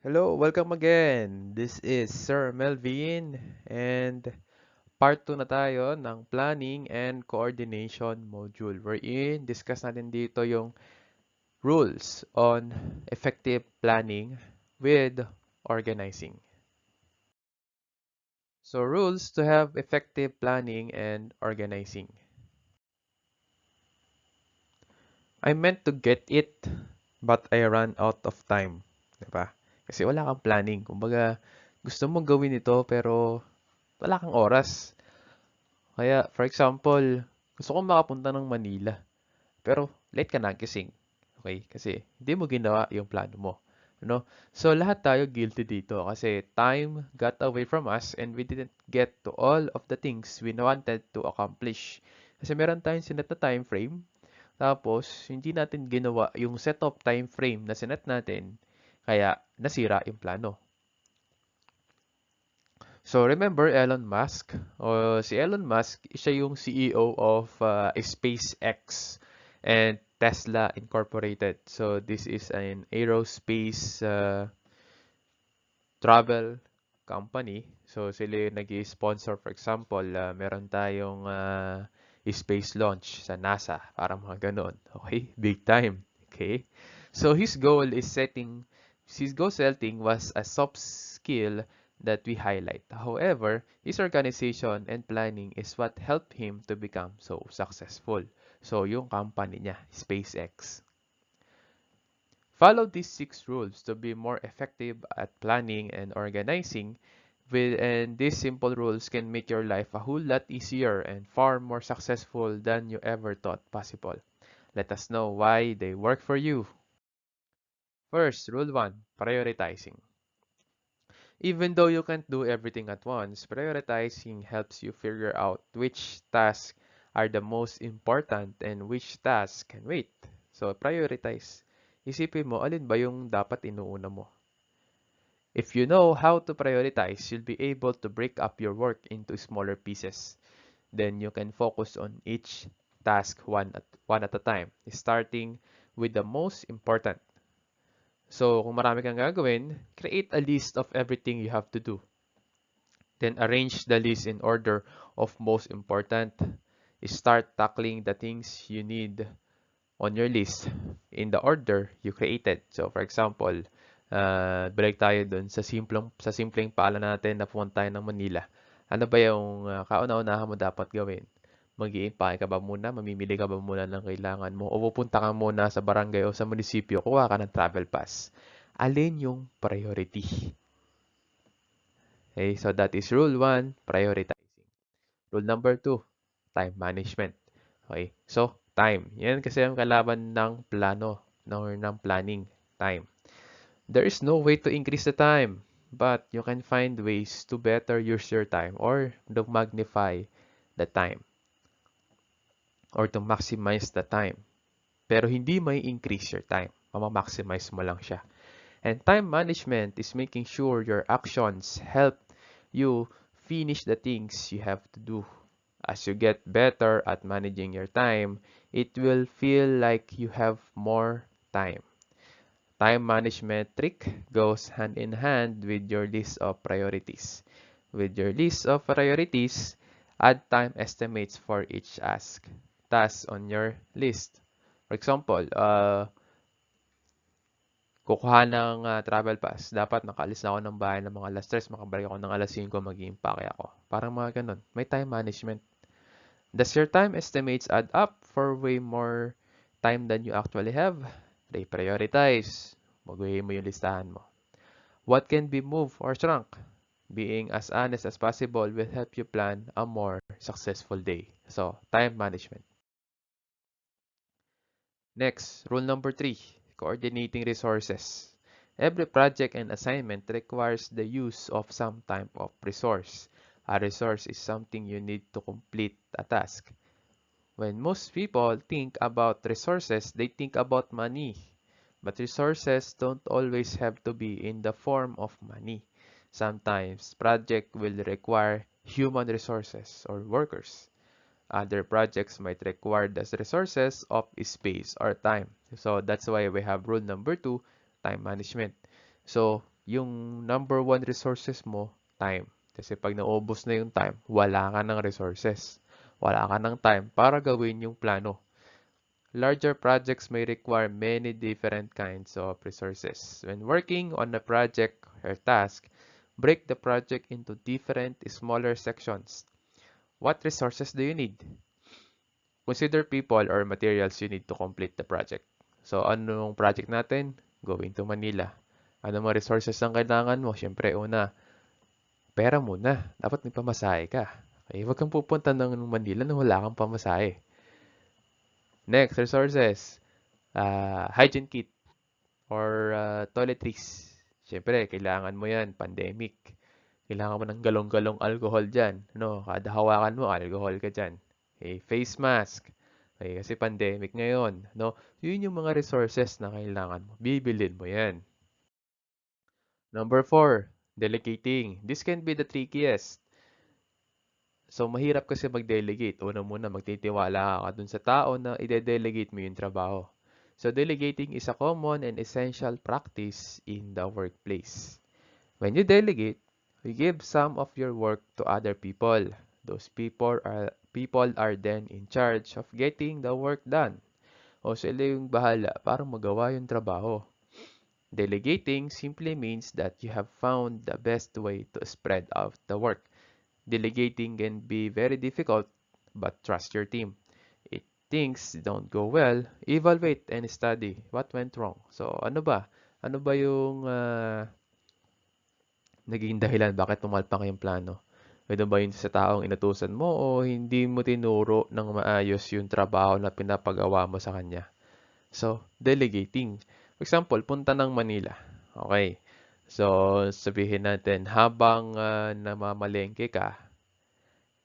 Hello, welcome again. This is Sir Melvin and part 2 na tayo ng planning and coordination module wherein discuss natin dito yung rules on effective planning with organizing. So rules to have effective planning and organizing. I meant to get it but I ran out of time. Diba? Kasi wala kang planning. Kumbaga, gusto mong gawin ito pero wala kang oras. Kaya, for example, gusto kong makapunta ng Manila. Pero, late ka na gising. Okay? Kasi, hindi mo ginawa yung plano mo. No? So, lahat tayo guilty dito kasi time got away from us and we didn't get to all of the things we wanted to accomplish. Kasi meron tayong sinet na time frame, tapos hindi natin ginawa yung set of time frame na sinet natin, kaya nasira yung plano. So remember Elon Musk? Si Elon Musk, siya yung CEO of SpaceX and Tesla Incorporated. So this is an aerospace travel company. So sila yung nag-sponsor, for example, meron tayong space launch sa NASA, para mga ganon. Okay? Big time. Okay? So his goal setting was a soft skill that we highlight. However, his organization and planning is what helped him to become so successful. So yung company niya, SpaceX. Follow these 6 rules to be more effective at planning and organizing. And these simple rules can make your life a whole lot easier and far more successful than you ever thought possible. Let us know why they work for you. First, rule 1, prioritizing. Even though you can't do everything at once, prioritizing helps you figure out which tasks are the most important and which tasks can wait. So, prioritize. Isipin mo, alin ba yung dapat inuuna mo? If you know how to prioritize, you'll be able to break up your work into smaller pieces. Then you can focus on each task one at a time, starting with the most important. So, kung marami kang gagawin, create a list of everything you have to do. Then arrange the list in order of most important. Start tackling the things you need on your list in the order you created. So for example, balik tayo dun sa simpleng paalam natin na pumunta tayo ng Manila. Ano ba yung kauna-unahan mo dapat gawin? Mag-i-impake ka ba muna? Mamimili ka ba muna ng kailangan mo? O pupunta ka muna sa barangay o sa munisipyo, kuha ka ng travel pass? Alin yung priority? Okay, so that is rule 1, prioritizing. Rule number 2, time management. Okay, so time. Yan kasi ang kalaban ng plano, ng planning, time. There is no way to increase the time, but you can find ways to better use your time or to magnify the time or to maximize the time. Pero hindi may increase your time. Mama-maximize mo lang siya. And time management is making sure your actions help you finish the things you have to do. As you get better at managing your time, it will feel like you have more time. Time management trick goes hand in hand with your list of priorities. With your list of priorities, add time estimates for each task on your list. For example, kukuha ng travel pass. Dapat nakaalis na ako ng bahay ng mga alas 3, makabalik ako ng alas 5, mag-iimpake ako. Parang mga ganun. May time management. Does your time estimates add up for way more time than you actually have? Prioritize. Baguhin mo yung listahan mo. What can be moved or shrunk? Being as honest as possible will help you plan a more successful day. So, time management. Next, rule number 3, coordinating resources. Every project and assignment requires the use of some type of resource. A resource is something you need to complete a task. When most people think about resources, they think about money. But resources don't always have to be in the form of money. Sometimes project will require human resources or workers. Other projects might require the resources of space or time. So that's why we have rule number 2, time management. So yung number one resources mo, time. Kasi pag naubos na yung time, wala ka ng resources. Wala ka ng time para gawin yung plano. Larger projects may require many different kinds of resources. When working on a project or task, break the project into different smaller sections. What resources do you need? Consider people or materials you need to complete the project. So, anong project natin? Going to Manila. Ano mga resources ang kailangan mo? Siyempre, una, pera muna. Dapat may pamasahe ka. Okay, huwag kang pupunta ng Manila nang wala kang pamasahe. Next, resources. Hygiene kit or toiletries. Siyempre, kailangan mo yan. Pandemic. Kailangan mo ng galong-galong alcohol dyan. No? Kada hawakan mo, alcohol ka dyan. Okay, face mask. Okay, kasi pandemic ngayon. No? Yun yung mga resources na kailangan mo. Bibilin mo yan. Number 4, delegating. This can be the trickiest. So, mahirap kasi mag-delegate. Una muna, magtitiwala ka dun sa tao na ide-delegate mo yung trabaho. So, delegating is a common and essential practice in the workplace. When you delegate, you give some of your work to other people. Those people are then in charge of getting the work done. O sila yung bahala para magawa yung trabaho. Delegating simply means that you have found the best way to spread out the work. Delegating can be very difficult, but trust your team. If things don't go well, evaluate and study what went wrong. So, ano ba? Ano ba yung naging dahilan bakit pumalpak yung plano? Ito ba yun sa taong inutusan mo o hindi mo tinuro ng maayos yung trabaho na pinapagawa mo sa kanya? So, delegating. For example, punta ng Manila. Okay. So, sabihin natin, habang namamalengke ka,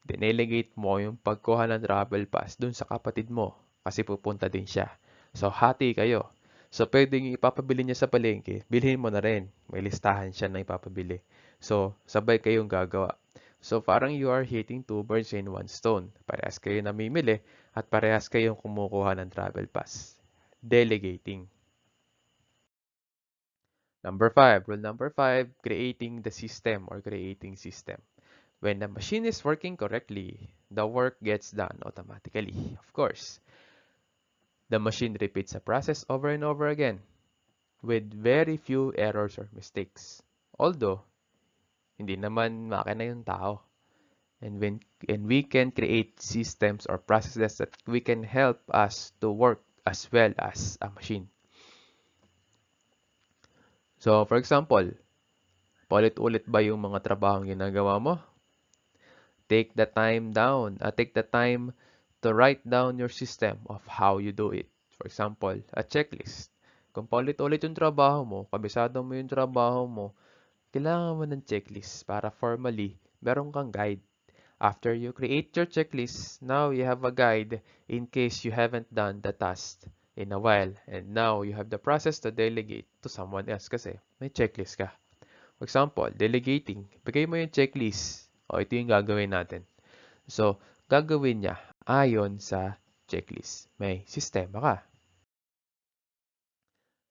dinelegate mo yung pagkuha ng travel pass dun sa kapatid mo kasi pupunta din siya. So, hati kayo. So, pwedeng ipapabili niya sa palengke, bilhin mo na rin. May listahan siya na ipapabili. So, sabay kayong gagawa. So, parang you are hitting two birds in one stone. Parehas kayo namimili at parehas kayong kumukuha ng travel pass. Delegating. Rule number 5, creating the system or creating system. When the machine is working correctly, the work gets done automatically. Of course, the machine repeats the process over and over again with very few errors or mistakes. Although, hindi naman makina yung tao. And we can create systems or processes that we can help us to work as well as a machine. So, for example, paulit-ulit ba yung mga trabahong ginagawa mo? Take the time to write down your system of how you do it. For example, a checklist. Kung paulit-ulit yung trabaho mo, kabisado mo yung trabaho mo, kailangan mo ng checklist para formally meron kang guide. After you create your checklist, now you have a guide in case you haven't done the task in a while. And now you have the process to delegate to someone else kasi may checklist ka. For example, delegating. Bigay mo yung checklist. O, ito yung gagawin natin. So, gagawin niya ayon sa checklist. May sistema ka.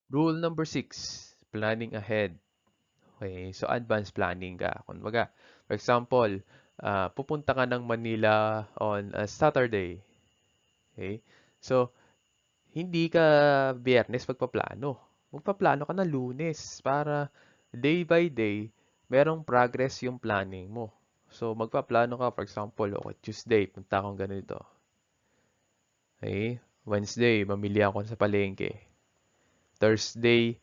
Rule number 6, planning ahead. Okay, so advance planning ka. Kumbaga, for example, pupunta ka ng Manila on a Saturday. Okay? So, hindi ka Biyernes magpaplano. Magpaplano ka na Lunes para day by day, merong progress yung planning mo. So, magpaplano ka, for example, okay, Tuesday, punta akong ganito. Okay? Wednesday, mamili ako sa palengke. Thursday,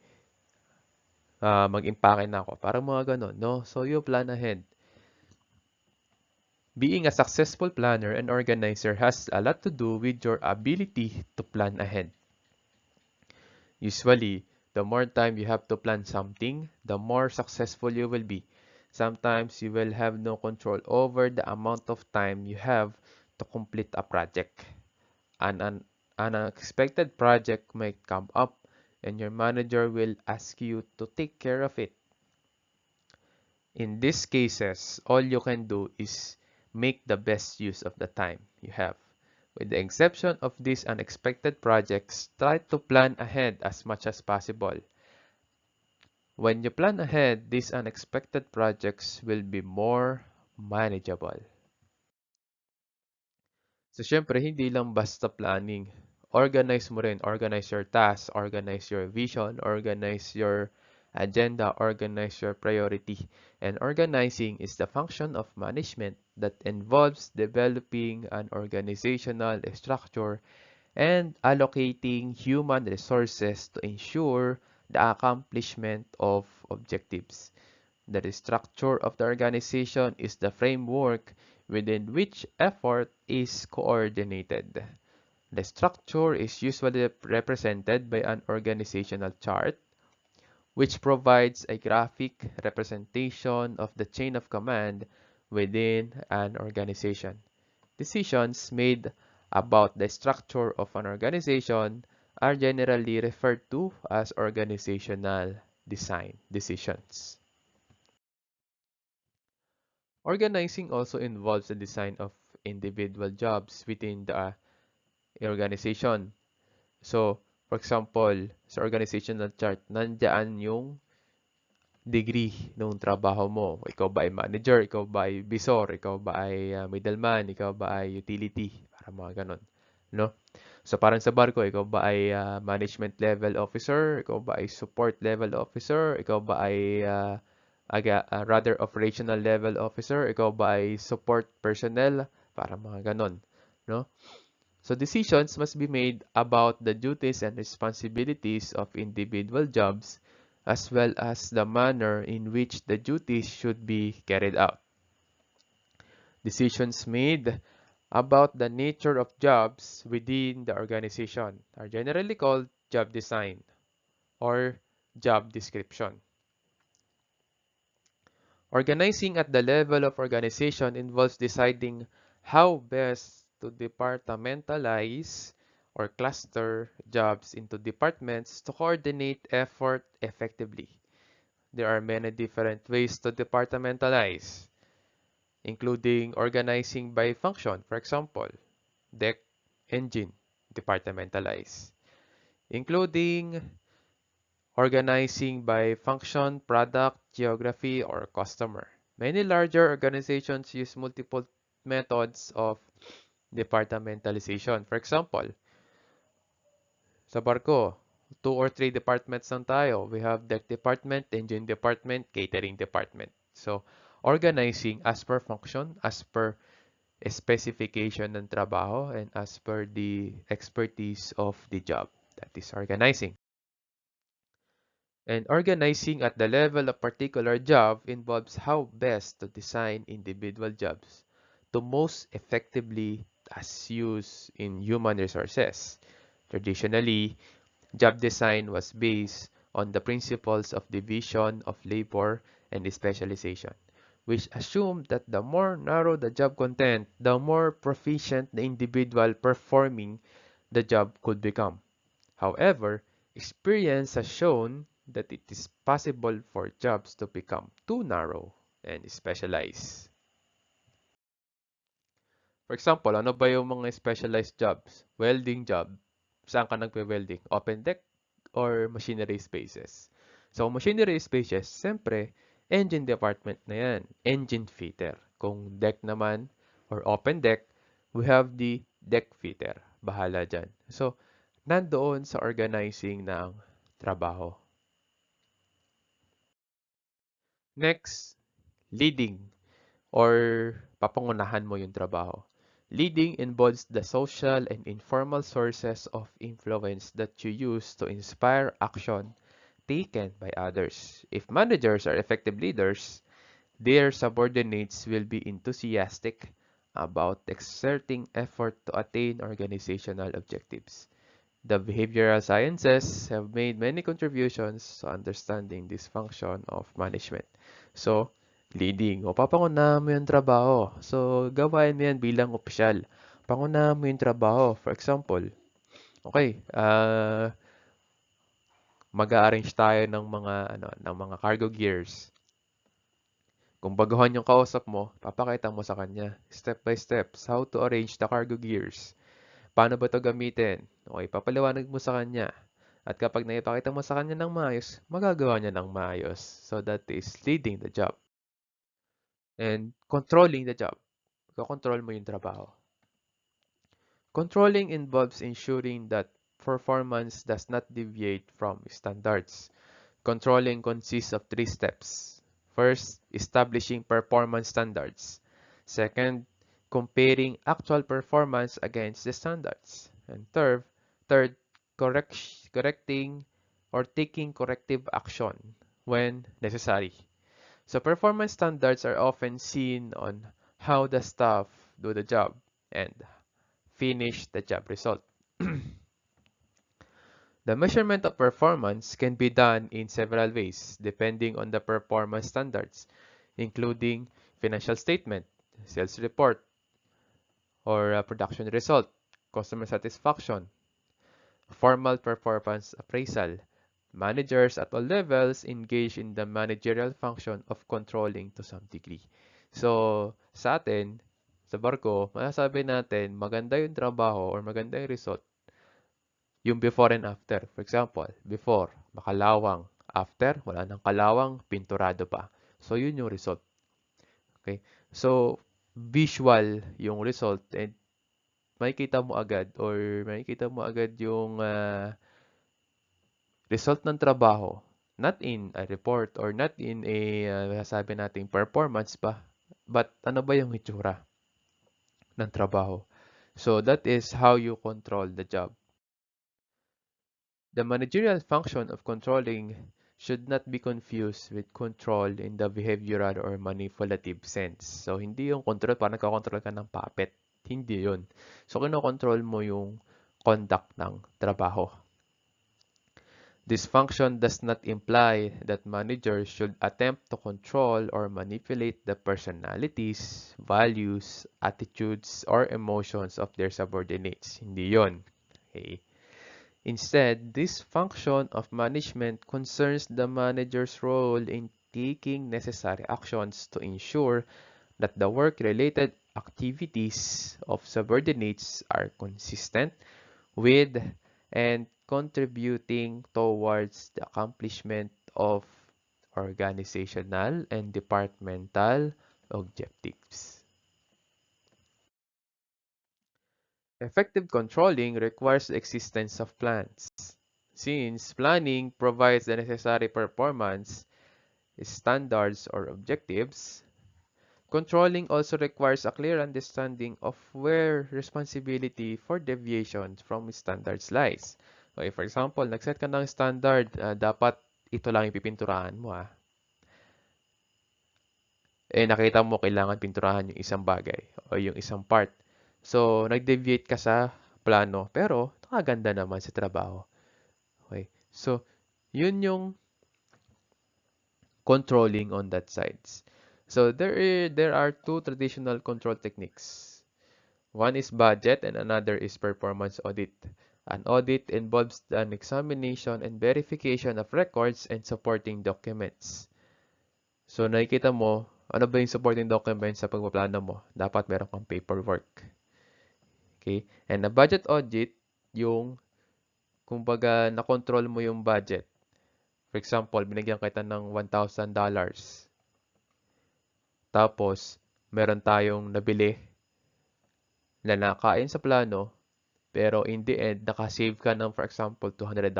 mag-impake na ako. Parang mga ganun, no? So, you plan ahead. Being a successful planner and organizer has a lot to do with your ability to plan ahead. Usually, the more time you have to plan something, the more successful you will be. Sometimes you will have no control over the amount of time you have to complete a project. An unexpected project might come up and your manager will ask you to take care of it. In these cases, all you can do is make the best use of the time you have. With the exception of these unexpected projects, try to plan ahead as much as possible. When you plan ahead, these unexpected projects will be more manageable. So, syempre, hindi lang basta planning. Organize mo rin. Organize your tasks, organize your vision, organize your agenda, organize your priority. And organizing is the function of management that involves developing an organizational structure and allocating human resources to ensure the accomplishment of objectives. The structure of the organization is the framework within which effort is coordinated. The structure is usually represented by an organizational chart, which provides a graphic representation of the chain of command within an organization. Decisions made about the structure of an organization are generally referred to as organizational design decisions. Organizing also involves the design of individual jobs within the organization. So, for example, sa organizational chart, nandiyan yung degree ng trabaho mo. Ikaw ba ay manager, ikaw ba ay visor, ikaw ba ay middleman, ikaw ba ay utility, para mga ganon. No? So parang sa barko, ikaw ba ay management level officer, ikaw ba ay support level officer, ikaw ba ay rather operational level officer, ikaw ba ay support personnel, para mga ganon. No? So decisions must be made about the duties and responsibilities of individual jobs as well as the manner in which the duties should be carried out. Decisions made about the nature of jobs within the organization are generally called job design or job description. Organizing at the level of organization involves deciding how best to departmentalize or cluster jobs into departments to coordinate effort effectively. There are many different ways to departmentalize, including organizing by function. For example, deck, engine, departmentalize. Including organizing by function, product, geography, or customer. Many larger organizations use multiple methods of departmentalization. For example, sa barko, 2 or 3 departments lang tayo. We have deck department, engine department, catering department. So, organizing as per function, as per specification ng trabaho, and as per the expertise of the job. That is organizing. And organizing at the level of particular job involves how best to design individual jobs to most effectively as used in human resources. Traditionally, job design was based on the principles of division of labor and specialization, which assumed that the more narrow the job content, the more proficient the individual performing the job could become. However, experience has shown that it is possible for jobs to become too narrow and specialized. For example, ano ba yung mga specialized jobs? Welding job. Saan ka nagpe-welding? Open deck or machinery spaces? So, machinery spaces, siyempre, engine department na yan. Engine fitter. Kung deck naman or open deck, we have the deck fitter. Bahala dyan. So, nandoon sa organizing ng trabaho. Next, leading or papangunahan mo yung trabaho. Leading involves the social and informal sources of influence that you use to inspire action taken by others. If managers are effective leaders, their subordinates will be enthusiastic about exerting effort to attain organizational objectives. The behavioral sciences have made many contributions to understanding this function of management. So, leading. O, papangunahan mo yung trabaho. So, gawain mo yan bilang opisyal. Pangunahan mo yung trabaho. For example, okay, mag-arrange tayo ng mga, ng mga cargo gears. Kung baguhan yung kausap mo, papakita mo sa kanya, step by steps, how to arrange the cargo gears. Paano ba ito gamitin? Okay, papaliwanag mo sa kanya. At kapag naipakita mo sa kanya ng maayos, magagawa niya ng maayos. So that is leading the job. And controlling the job. Control mo yung trabaho. Controlling involves ensuring that performance does not deviate from standards. Controlling consists of three steps. First, establishing performance standards. Second, comparing actual performance against the standards. And third, correcting or taking corrective action when necessary. So performance standards are often seen on how the staff do the job and finish the job result. The measurement of performance can be done in several ways depending on the performance standards, including financial statement, sales report, or production result, customer satisfaction, formal performance appraisal. Managers at all levels engage in the managerial function of controlling to some degree. So, sa atin, sa barko, masasabi natin maganda yung trabaho or maganda yung result yung before and after. For example, before, makalawang. After, wala nang kalawang, pinturado pa. So, yun yung result. Okay? So, visual yung result and makikita mo agad or makikita mo agad yung result ng trabaho. Not in a report or not in a, sabi nating performance ba, but ano ba yung itsura ng trabaho. So, that is how you control the job. The managerial function of controlling should not be confused with control in the behavioral or manipulative sense. So, hindi yung control, parang nagkakontrol ka ng puppet. Hindi yun. So, kinokontrol mo yung conduct ng trabaho. This function does not imply that managers should attempt to control or manipulate the personalities, values, attitudes, or emotions of their subordinates. Hindi yun. Okay. Instead, this function of management concerns the manager's role in taking necessary actions to ensure that the work-related activities of subordinates are consistent with and contributing towards the accomplishment of organizational and departmental objectives. Effective controlling requires the existence of plans. Since planning provides the necessary performance standards or objectives, controlling also requires a clear understanding of where responsibility for deviations from standards lies. Okay, for example, nag-set ka ng standard, dapat ito lang yung pipinturahan mo. Nakita mo kailangan pinturahan yung isang bagay o yung isang part. So, nag-deviate ka sa plano, pero nakaganda naman sa trabaho. Okay. So, yun yung controlling on that sides. So, there are two traditional control techniques. One is budget and another is performance audit. An audit involves an examination and verification of records and supporting documents. So, nakikita mo, ano ba yung supporting documents sa pagpaplano mo? Dapat meron kang paperwork. Okay? And a budget audit, yung, kumbaga, na-control mo yung budget. For example, binigyan kita ng $1,000. Tapos, meron tayong nabili na nakain sa plano, pero in the end, nakasave ka ng, for example, $200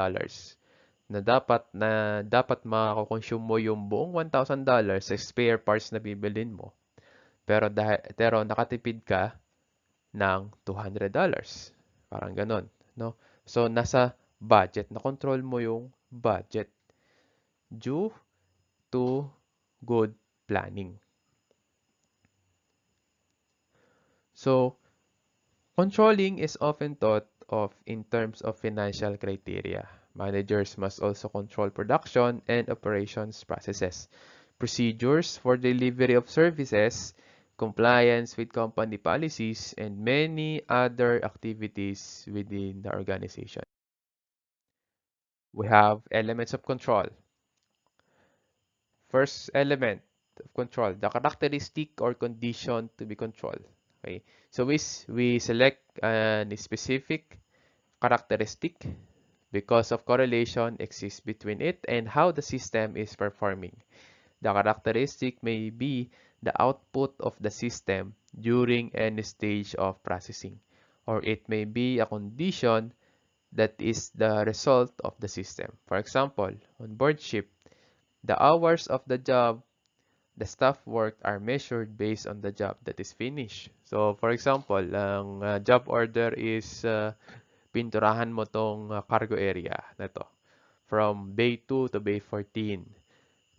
na dapat makakonsume mo yung buong $1,000 sa spare parts na bibilin mo. Pero nakatipid ka ng $200. Parang ganon, no? So, nasa budget. Na-control mo yung budget due to good planning. So, controlling is often thought of in terms of financial criteria. Managers must also control production and operations processes, procedures for delivery of services, compliance with company policies, and many other activities within the organization. We have elements of control. First element of control, the characteristic or condition to be controlled. Okay, so we select a specific characteristic because of correlation exists between it and how the system is performing. The characteristic may be the output of the system during any stage of processing, or it may be a condition that is the result of the system. For example, on board ship, the hours of the job the staff worked are measured based on the job that is finished. So, for example, ang job order is pinturahan mo tong cargo area na to from Bay 2 to Bay 14.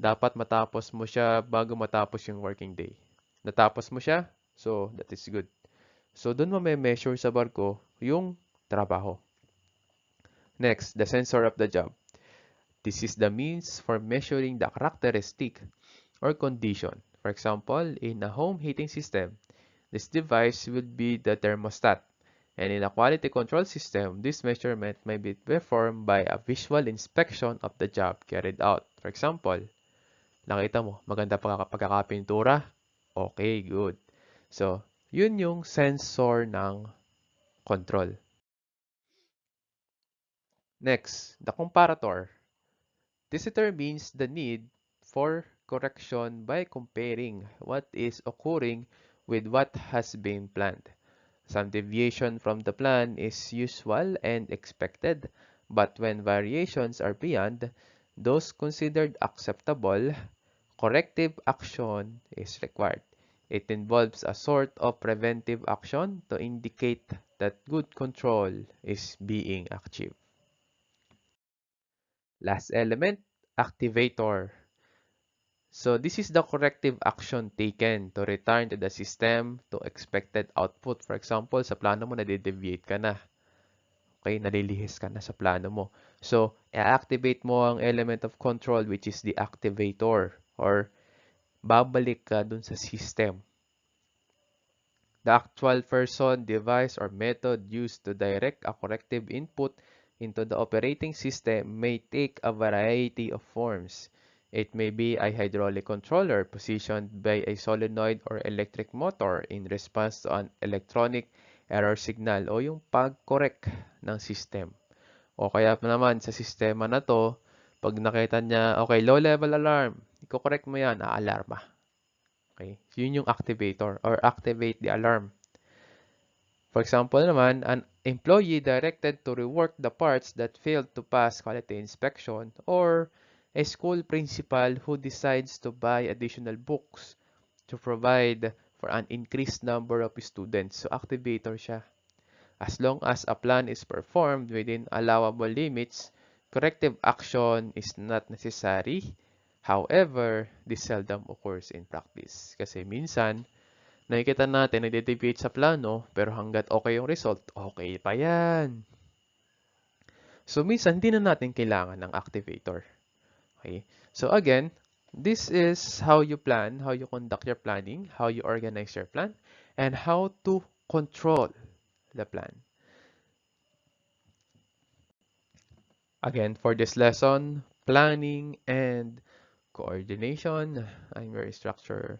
Dapat matapos mo siya bago matapos yung working day. Natapos mo siya, so that is good. So, doon mo may measure sa barko yung trabaho. Next, the sensor of the job. This is the means for measuring the characteristic or condition. For example, in a home heating system, this device will be the thermostat. And in a quality control system, this measurement may be performed by a visual inspection of the job carried out. For example, nakita mo, maganda pagkakapintura? Okay, good. So, yun yung sensor ng control. Next, the comparator. This determines the need for correction by comparing what is occurring with what has been planned. Some deviation from the plan is usual and expected, but when variations are beyond those considered acceptable, corrective action is required. It involves a sort of preventive action to indicate that good control is being achieved. Last element, activator. So this is the corrective action taken to return to the system to expected output. For example, sa plano mo, nade-deviate ka na. Okay, nalilihis ka na sa plano mo. So, i-activate mo ang element of control which is the activator or babalik ka dun sa system. The actual person, device, or method used to direct a corrective input into the operating system may take a variety of forms. It may be a hydraulic controller positioned by a solenoid or electric motor in response to an electronic error signal o yung pag-correct ng system. O kaya naman sa sistema na to, pag nakita niya, okay, low level alarm, i-correct mo yan, aalarma. Okay? Yun yung activator or activate the alarm. For example naman, an employee directed to rework the parts that failed to pass quality inspection or a school principal who decides to buy additional books to provide for an increased number of students. So, activator siya. As long as a plan is performed within allowable limits, corrective action is not necessary. However, this seldom occurs in practice. Kasi minsan, nakikita natin nagde-deviate sa plano, pero hanggat okay yung result, okay pa yan. So, minsan, hindi na natin kailangan ng activator. Okay? So, again, this is how you plan, how you conduct your planning, how you organize your plan, and how to control the plan. Again, for this lesson, planning and coordination, I'm your instructor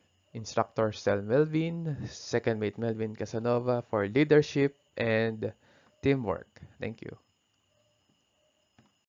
Sel Melvin, second mate Melvin Casanova for leadership and teamwork. Thank you.